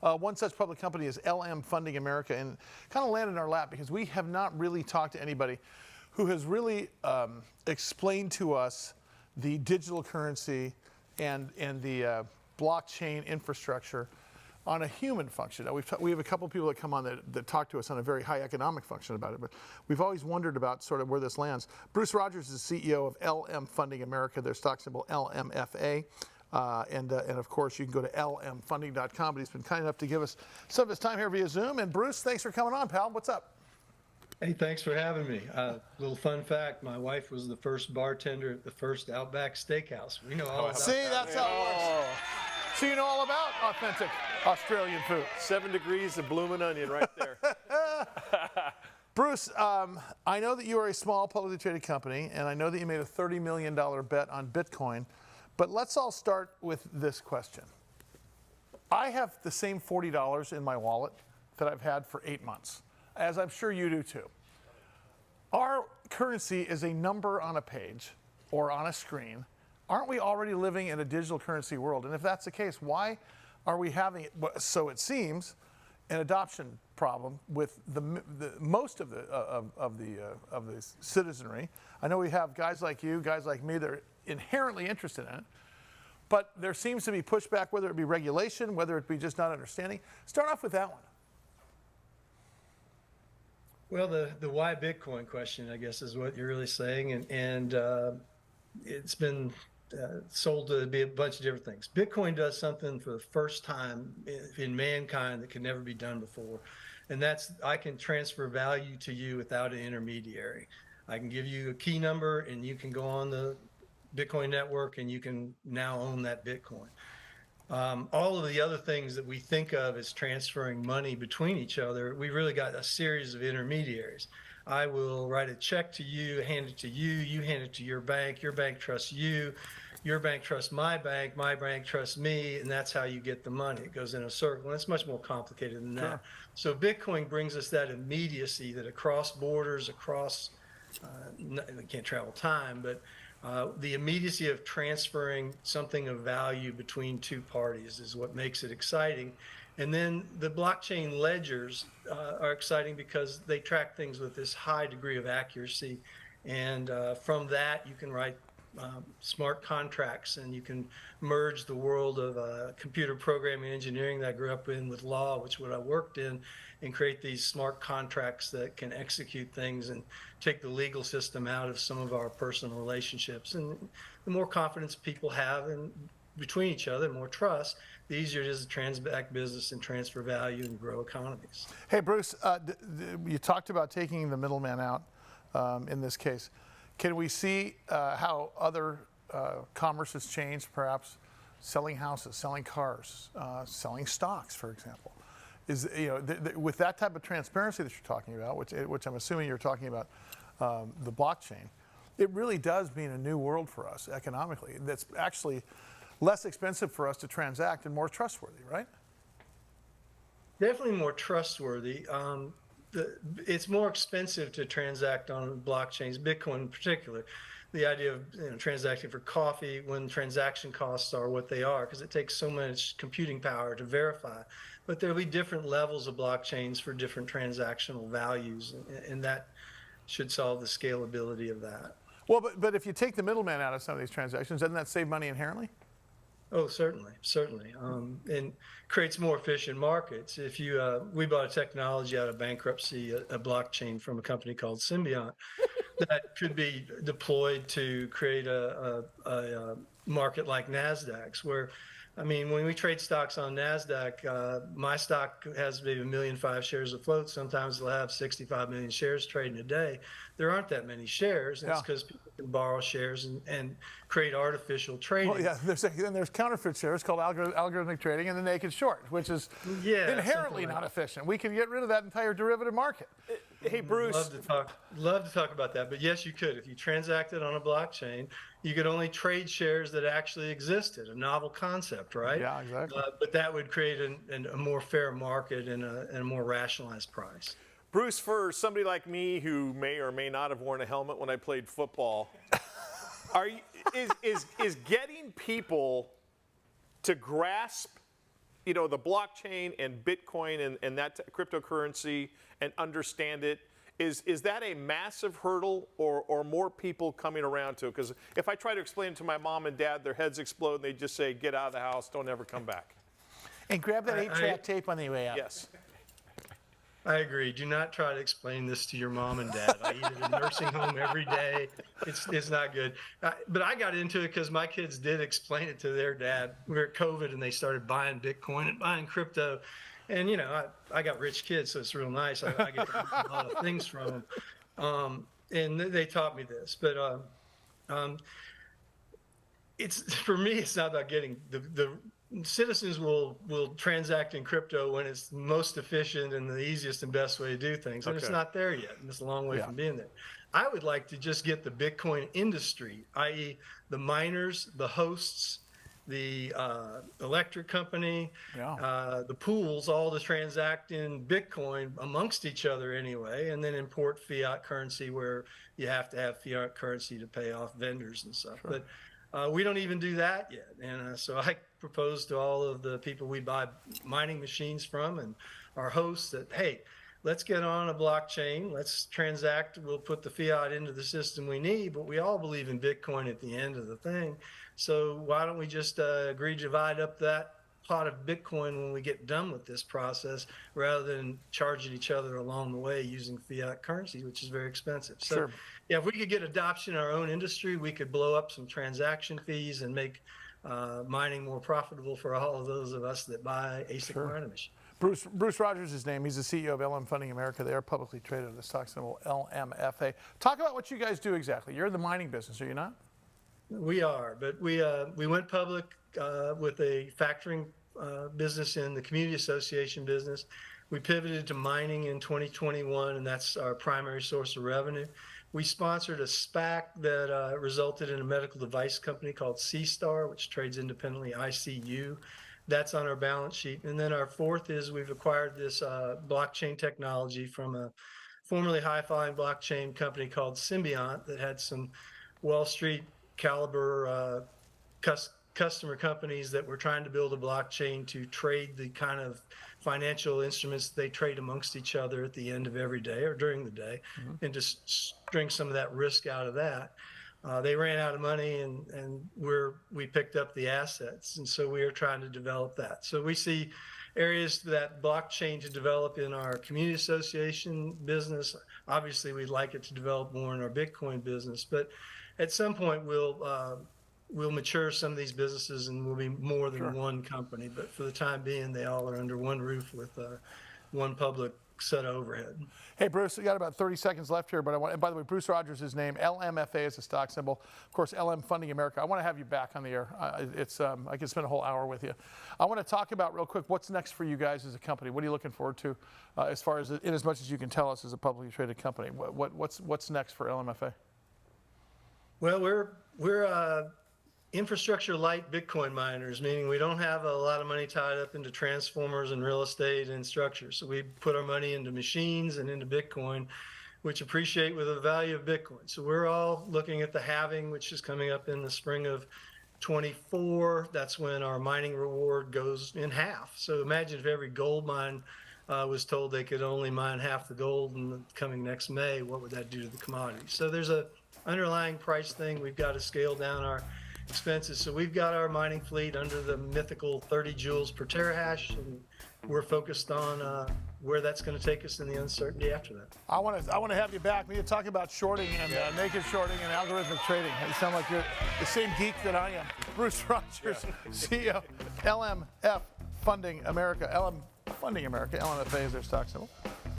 One such public company is LM Funding America, and kind of landed in our lap because we have not really talked to anybody who has really explained to us the digital currency and the blockchain infrastructure on a human function. Now, we have a couple of people that come on that talk to us on a very high economic function about it, but we've always wondered about sort of where this lands. Bruce Rodgers is CEO of LM Funding America, their stock symbol LMFA. And of course, you can go to lmfunding.com, but he's been kind enough to give us some of his time here via Zoom. And Bruce, thanks for coming on, pal. What's up? Hey, thanks for having me. Little fun fact, my wife was the first bartender at the first Outback Steakhouse. We know all about See, that's how it works. So you know all about authentic Australian food. 7 degrees of blooming onion right there. Bruce, I know that you are a small publicly traded company, and I know that you made a $30 million bet on Bitcoin. But let's all start with this question. I have the same $40 in my wallet that I've had for 8 months, as I'm sure you do too. Our currency is a number on a page or on a screen. Aren't we already living in a digital currency world? And if that's the case, why are we having, so it seems, an adoption problem with most of the citizenry? I know we have guys like you, guys like me that are inherently interested in it, but there seems to be pushback, whether it be regulation, whether it be just not understanding. Start off with that one. Well, the why Bitcoin question, I guess, is what you're really saying, and it's been sold to be a bunch of different things. Bitcoin does something for the first time in mankind that could never be done before, and that's I can transfer value to you without an intermediary. I can give you a key number, and you can go on the Bitcoin network, and you can now own that Bitcoin. All of the other things that we think of as transferring money between each other, we really got a series of intermediaries. I will write a check to you, hand it to you, you hand it to your bank trusts you, your bank trusts my bank trusts me, and that's how you get the money. It goes in a circle, and it's much more complicated than that. Sure. So Bitcoin brings us that immediacy that across borders, across, we can't travel time, but the immediacy of transferring something of value between two parties is what makes it exciting. And then the blockchain ledgers are exciting because they track things with this high degree of accuracy. And from that, you can write smart contracts, and you can merge the world of computer programming engineering that I grew up in with law, which is what I worked in, and create these smart contracts that can execute things and take the legal system out of some of our personal relationships. And the more confidence people have in between each other, more trust, the easier it is to transact business and transfer value and grow economies. Hey, Bruce, you talked about taking the middleman out in this case. Can we see how other commerce has changed, perhaps selling houses, selling cars, selling stocks, for example? With that type of transparency that you're talking about, which I'm assuming you're talking about the blockchain, it really does mean a new world for us economically. That's actually less expensive for us to transact and more trustworthy, right? Definitely more trustworthy. It's more expensive to transact on blockchains, Bitcoin in particular. The idea of transacting for coffee when transaction costs are what they are, because it takes so much computing power to verify. But there'll be different levels of blockchains for different transactional values, and that should solve the scalability of that. Well, but if you take the middleman out of some of these transactions, doesn't that save money inherently? Oh, certainly, and creates more efficient markets. If you, we bought a technology out of bankruptcy, a blockchain from a company called Symbiont, that could be deployed to create a market like Nasdaq's, where, I mean, when we trade stocks on Nasdaq, my stock has maybe 1.5 million shares afloat. Sometimes they'll have 65 million shares trading a day. There aren't that many shares. It's because people can borrow shares and create artificial trading. Well, yeah, there's counterfeit shares called algorithmic trading and the naked short, which is inherently not efficient. We can get rid of that entire derivative market. Hey, Bruce. Love to talk about that. But yes, you could. If you transacted on a blockchain, you could only trade shares that actually existed, a novel concept, right? Yeah, exactly. But that would create a more fair market and a more rationalized price. Bruce, for somebody like me who may or may not have worn a helmet when I played football, is getting people to grasp, the blockchain and Bitcoin and that cryptocurrency and understand it, is that a massive hurdle or more people coming around to it? Because if I try to explain it to my mom and dad, their heads explode and they just say, get out of the house, don't ever come back. And grab that 8-track tape on the way out. Yes. I agree. Do not try to explain this to your mom and dad. I eat at a nursing home every day. It's not good. But I got into it because my kids did explain it to their dad. We were at COVID and they started buying Bitcoin and buying crypto. And, I got rich kids, so it's real nice. I get to learn a lot of things from them. And they taught me this. But for me, it's not about getting the citizens will transact in crypto when it's most efficient and the easiest and best way to do things. And it's not there yet. And it's a long way from being there. I would like to just get the Bitcoin industry, i.e. the miners, the hosts, the electric company, the pools, all to transact in Bitcoin amongst each other anyway, and then import fiat currency where you have to have fiat currency to pay off vendors and stuff. Sure. But we don't even do that yet. And so I propose to all of the people we buy mining machines from and our hosts that, hey, let's get on a blockchain, let's transact, we'll put the fiat into the system we need, but we all believe in Bitcoin at the end of the thing. So why don't we just agree to divide up that pot of Bitcoin when we get done with this process rather than charging each other along the way using fiat currency, which is very expensive. So sure. Yeah, if we could get adoption in our own industry, we could blow up some transaction fees and make mining more profitable for all of those of us that buy ASIC mining machines. Bruce Rodgers is his name. He's the CEO of LM Funding America. They are publicly traded on the stock symbol LMFA. Talk about what you guys do exactly. You're in the mining business, are you not? We are, but we went public with a factoring business in the community association business. We pivoted to mining in 2021, and that's our primary source of revenue. We sponsored a SPAC that resulted in a medical device company called C-Star, which trades independently, ICU. That's on our balance sheet. And then our fourth is we've acquired this blockchain technology from a formerly high-flying blockchain company called Symbiont that had some Wall Street caliber customer companies that were trying to build a blockchain to trade the kind of financial instruments they trade amongst each other at the end of every day or during the day, and just string some of that risk out of that. They ran out of money, and we picked up the assets, and so we are trying to develop that. So we see areas that blockchain to develop in our community association business. Obviously, we'd like it to develop more in our Bitcoin business, but at some point we'll mature some of these businesses and we'll be more than one company. But for the time being, they all are under one roof with one public set of overhead. Hey, Bruce, we got about 30 seconds left here, but and by the way, Bruce Rodgers is his name. LMFA is the stock symbol. Of course, LM Funding America. I want to have you back on the air. I could spend a whole hour with you. I want to talk about real quick what's next for you guys as a company. What are you looking forward to as far as, in as much as you can tell us as a publicly traded company? What's next for LMFA? Well, we're infrastructure light Bitcoin miners, meaning we don't have a lot of money tied up into transformers and real estate and structures. So we put our money into machines and into Bitcoin, which appreciate with the value of Bitcoin. So we're all looking at the halving, which is coming up in the spring of 24. That's when our mining reward goes in half. So imagine if every gold mine was told they could only mine half the gold coming next May, what would that do to the commodity? So there's a underlying price thing. We've got to scale down our expenses. So we've got our mining fleet under the mythical 30 joules per terahash, and we're focused on where that's going to take us and the uncertainty after that. I want to have you back. We need to talk about shorting and naked shorting and algorithmic trading. You sound like you're the same geek that I am. Bruce Rodgers, CEO, LMF Funding America. LM Funding America. LMFA is their stock symbol.